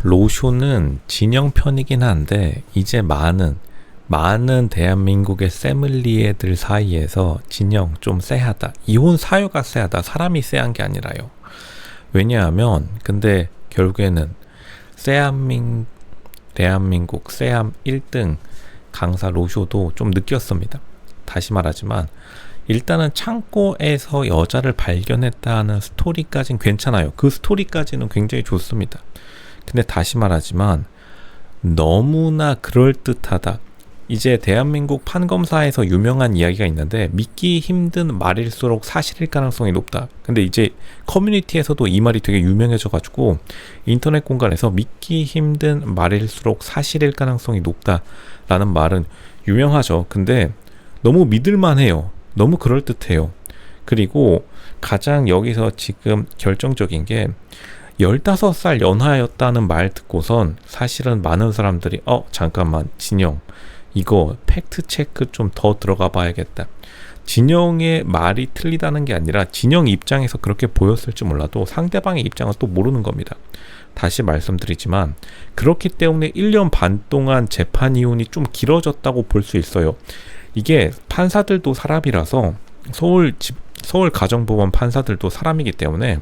로쇼는 진영 편이긴 한데 이제 많은 대한민국의 패밀리애들 사이에서 진영 좀 쎄하다. 이혼 사유가 쎄하다. 사람이 쎄한 게 아니라요. 왜냐하면 근데 결국에는 대한민국 쎄함 1등 강사 로쇼도 좀 느꼈습니다. 다시 말하지만 일단은 창고에서 여자를 발견했다는 스토리까지는 괜찮아요. 그 스토리까지는 굉장히 좋습니다. 근데 다시 말하지만 너무나 그럴듯하다. 이제 대한민국 판검사에서 유명한 이야기가 있는데 믿기 힘든 말일수록 사실일 가능성이 높다. 근데 이제 커뮤니티에서도 이 말이 되게 유명해져 가지고 인터넷 공간에서 믿기 힘든 말일수록 사실일 가능성이 높다라는 말은 유명하죠. 근데 너무 믿을만해요. 너무 그럴듯해요. 그리고 가장 여기서 지금 결정적인 게 15살 연하였다는 말 듣고선 사실은 많은 사람들이 잠깐만 진영 이거 팩트 체크 좀 더 들어가 봐야겠다. 진영의 말이 틀리다는 게 아니라 진영 입장에서 그렇게 보였을지 몰라도 상대방의 입장은 또 모르는 겁니다. 다시 말씀드리지만 그렇기 때문에 1년 반 동안 재판 이혼이 좀 길어졌다고 볼 수 있어요. 이게 판사들도 사람이라서 서울 가정법원 판사들도 사람이기 때문에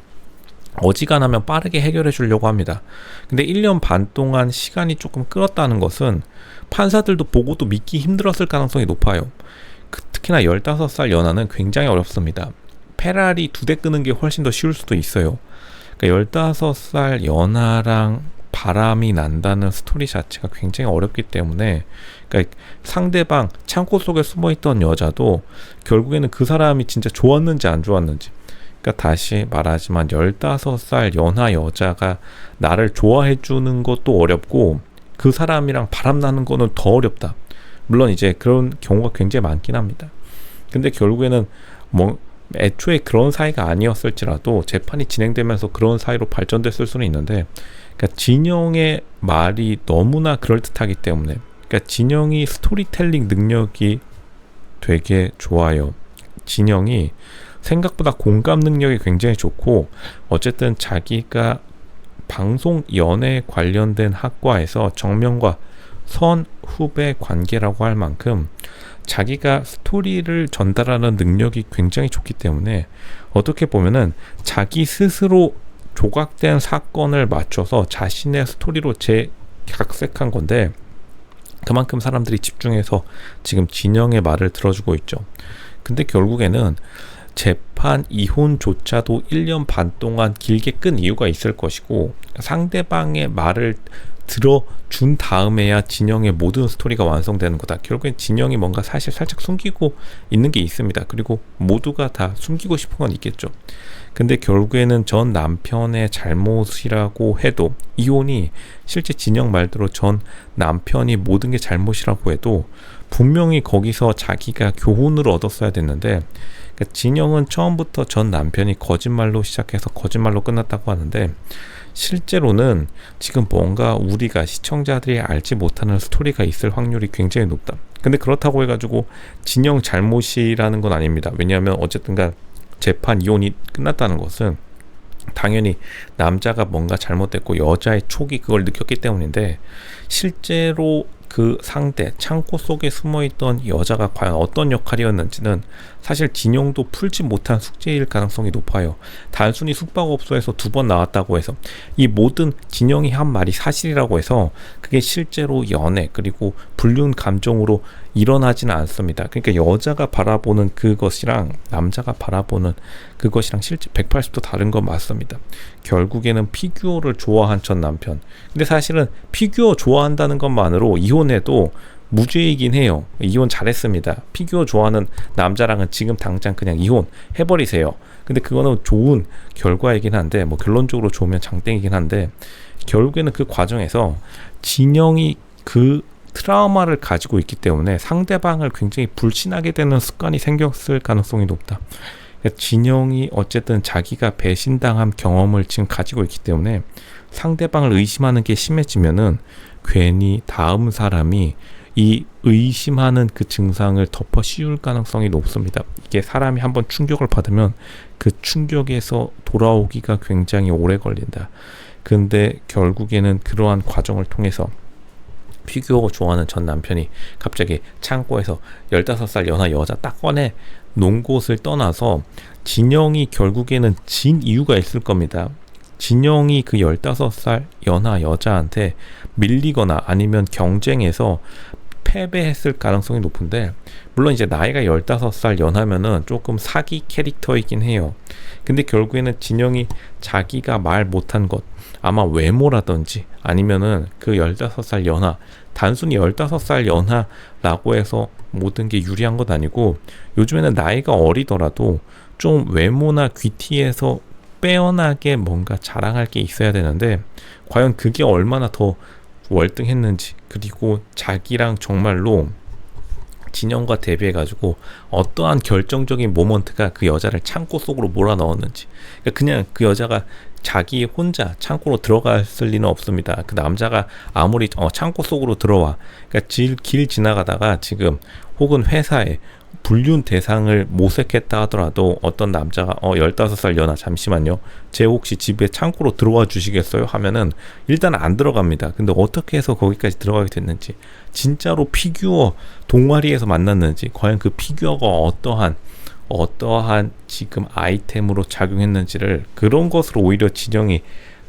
어지간하면 빠르게 해결해 주려고 합니다. 근데 1년 반 동안 시간이 조금 끌었다는 것은 판사들도 보고도 믿기 힘들었을 가능성이 높아요. 특히나 15살 연하는 굉장히 어렵습니다. 페라리 2대 끄는 게 훨씬 더 쉬울 수도 있어요. 그러니까 15살 연하랑 바람이 난다는 스토리 자체가 굉장히 어렵기 때문에 그러니까 상대방 창고 속에 숨어있던 여자도 결국에는 그 사람이 진짜 좋았는지 안 좋았는지, 그러니까 다시 말하지만 15살 연하 여자가 나를 좋아해 주는 것도 어렵고 그 사람이랑 바람나는 거는 더 어렵다. 물론 이제 그런 경우가 굉장히 많긴 합니다. 근데 결국에는 애초에 그런 사이가 아니었을지라도 재판이 진행되면서 그런 사이로 발전됐을 수는 있는데, 그러니까 진영의 말이 너무나 그럴듯하기 때문에, 그러니까 진영이 스토리텔링 능력이 되게 좋아요. 진영이 생각보다 공감 능력이 굉장히 좋고, 어쨌든 자기가 방송 연애 관련된 학과에서 정명과 선후배 관계라고 할 만큼 자기가 스토리를 전달하는 능력이 굉장히 좋기 때문에 어떻게 보면은 자기 스스로 조각된 사건을 맞춰서 자신의 스토리로 재각색한 건데, 그만큼 사람들이 집중해서 지금 진영의 말을 들어주고 있죠. 근데 결국에는 재판 이혼조차도 1년 반 동안 길게 끈 이유가 있을 것이고, 상대방의 말을 들어준 다음에야 진영의 모든 스토리가 완성되는 거다. 결국엔 진영이 뭔가 사실 살짝 숨기고 있는 게 있습니다. 그리고 모두가 다 숨기고 싶은 건 있겠죠. 근데 결국에는 전 남편의 잘못이라고 해도, 이혼이 실제 진영 말대로 전 남편이 모든 게 잘못이라고 해도 분명히 거기서 자기가 교훈을 얻었어야 됐는데, 그러니까 진영은 처음부터 전 남편이 거짓말로 시작해서 거짓말로 끝났다고 하는데, 실제로는 지금 뭔가 우리가 시청자들이 알지 못하는 스토리가 있을 확률이 굉장히 높다. 근데 그렇다고 해가지고 진영 잘못이라는 건 아닙니다. 왜냐하면 어쨌든간 재판 이혼이 끝났다는 것은 당연히 남자가 뭔가 잘못됐고 여자의 촉이 그걸 느꼈기 때문인데, 실제로 그 상대 창고 속에 숨어있던 여자가 과연 어떤 역할이었는지는 사실 진영도 풀지 못한 숙제일 가능성이 높아요. 단순히 숙박업소에서 2번 나왔다고 해서 이 모든 진영이 한 말이 사실이라고 해서 그게 실제로 연애 그리고 불륜 감정으로 일어나지는 않습니다. 그러니까 여자가 바라보는 그것이랑 남자가 바라보는 그것이랑 실제 180도 다른 건 맞습니다. 결국에는 피규어를 좋아한 전 남편, 근데 사실은 피규어 좋아한다는 것만으로 이혼해도 무죄이긴 해요. 이혼 잘했습니다. 피규어 좋아하는 남자랑은 지금 당장 그냥 이혼해버리세요. 근데 그거는 좋은 결과이긴 한데, 결론적으로 좋으면 장땡이긴 한데, 결국에는 그 과정에서 진영이 그 트라우마를 가지고 있기 때문에 상대방을 굉장히 불신하게 되는 습관이 생겼을 가능성이 높다. 진영이 어쨌든 자기가 배신당한 경험을 지금 가지고 있기 때문에 상대방을 의심하는 게 심해지면은 괜히 다음 사람이 이 의심하는 그 증상을 덮어 씌울 가능성이 높습니다. 이게 사람이 한번 충격을 받으면 그 충격에서 돌아오기가 굉장히 오래 걸린다. 근데 결국에는 그러한 과정을 통해서 피규어 좋아하는 전 남편이 갑자기 창고에서 15살 연하 여자 딱 꺼내 놓은 곳을 떠나서 진영이 결국에는 진 이유가 있을 겁니다. 진영이 그 15살 연하 여자한테 밀리거나 아니면 경쟁에서 패배했을 가능성이 높은데, 물론 이제 나이가 15살 연하면은 조금 사기 캐릭터이긴 해요. 근데 결국에는 진영이 자기가 말 못한 것, 아마 외모라든지 아니면은 그 15살 연하, 단순히 15살 연하라고 해서 모든 게 유리한 것 아니고, 요즘에는 나이가 어리더라도 좀 외모나 귀티에서 빼어나게 뭔가 자랑할 게 있어야 되는데, 과연 그게 얼마나 더 월등했는지, 그리고 자기랑 정말로 진영과 대비해가지고 어떠한 결정적인 모먼트가 그 여자를 창고 속으로 몰아넣었는지. 그러니까 그냥 그 여자가 자기 혼자 창고로 들어갔을 리는 없습니다. 그 남자가 아무리 창고 속으로 들어와, 그러니까 길 지나가다가 지금 혹은 회사에 불륜 대상을 모색했다 하더라도 어떤 남자가 15살 연하 잠시만요, 제 혹시 집에 창고로 들어와 주시겠어요? 하면은 일단 안 들어갑니다. 근데 어떻게 해서 거기까지 들어가게 됐는지, 진짜로 피규어 동아리에서 만났는지, 과연 그 피규어가 어떠한 지금 아이템으로 작용했는지를, 그런 것으로 오히려 진영이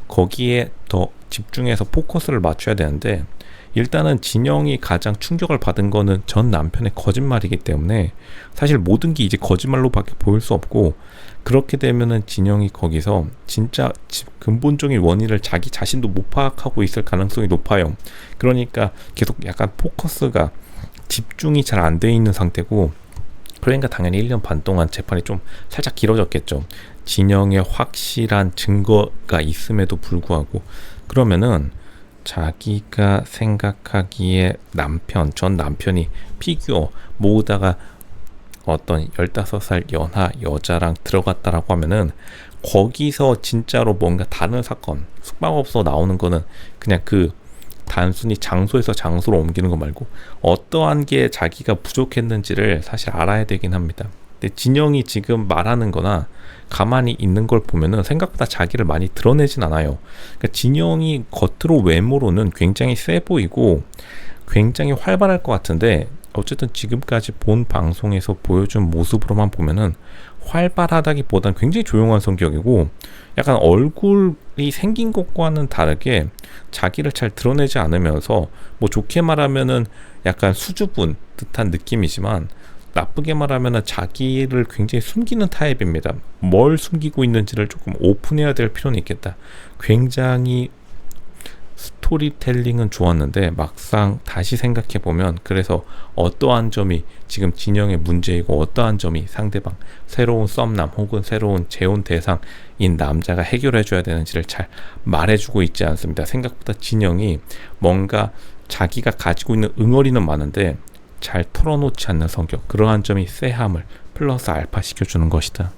거기에 더 집중해서 포커스를 맞춰야 되는데, 일단은 진영이 가장 충격을 받은 거는 전 남편의 거짓말이기 때문에 사실 모든 게 이제 거짓말로밖에 보일 수 없고, 그렇게 되면은 진영이 거기서 진짜 근본적인 원인을 자기 자신도 못 파악하고 있을 가능성이 높아요. 그러니까 계속 약간 포커스가 집중이 잘 안 돼 있는 상태고, 그러니까 당연히 1년 반 동안 재판이 좀 살짝 길어졌겠죠. 진영의 확실한 증거가 있음에도 불구하고. 그러면은 자기가 생각하기에 전 남편이 피규어 모으다가 어떤 15살 연하 여자랑 들어갔다라고 하면은, 거기서 진짜로 뭔가 다른 사건, 숙박업소 나오는 거는 그냥 그 단순히 장소에서 장소로 옮기는 거 말고 어떠한 게 자기가 부족했는지를 사실 알아야 되긴 합니다. 근데 진영이 지금 말하는 거나 가만히 있는 걸 보면은 생각보다 자기를 많이 드러내진 않아요. 그러니까 진영이 겉으로 외모로는 굉장히 세 보이고 굉장히 활발할 것 같은데, 어쨌든 지금까지 본 방송에서 보여준 모습으로만 보면은 활발하다기보단 굉장히 조용한 성격이고, 약간 얼굴이 생긴 것과는 다르게 자기를 잘 드러내지 않으면서, 뭐 좋게 말하면은 약간 수줍은 듯한 느낌이지만, 나쁘게 말하면 자기를 굉장히 숨기는 타입입니다. 뭘 숨기고 있는지를 조금 오픈해야 될 필요는 있겠다. 굉장히 스토리텔링은 좋았는데 막상 다시 생각해보면, 그래서 어떠한 점이 지금 진영의 문제이고 어떠한 점이 상대방, 새로운 썸남 혹은 새로운 재혼 대상인 남자가 해결해줘야 되는지를 잘 말해주고 있지 않습니다. 생각보다 진영이 뭔가 자기가 가지고 있는 응어리는 많은데 잘 털어놓지 않는 성격, 그러한 점이 쎄함을 플러스 알파 시켜주는 것이다.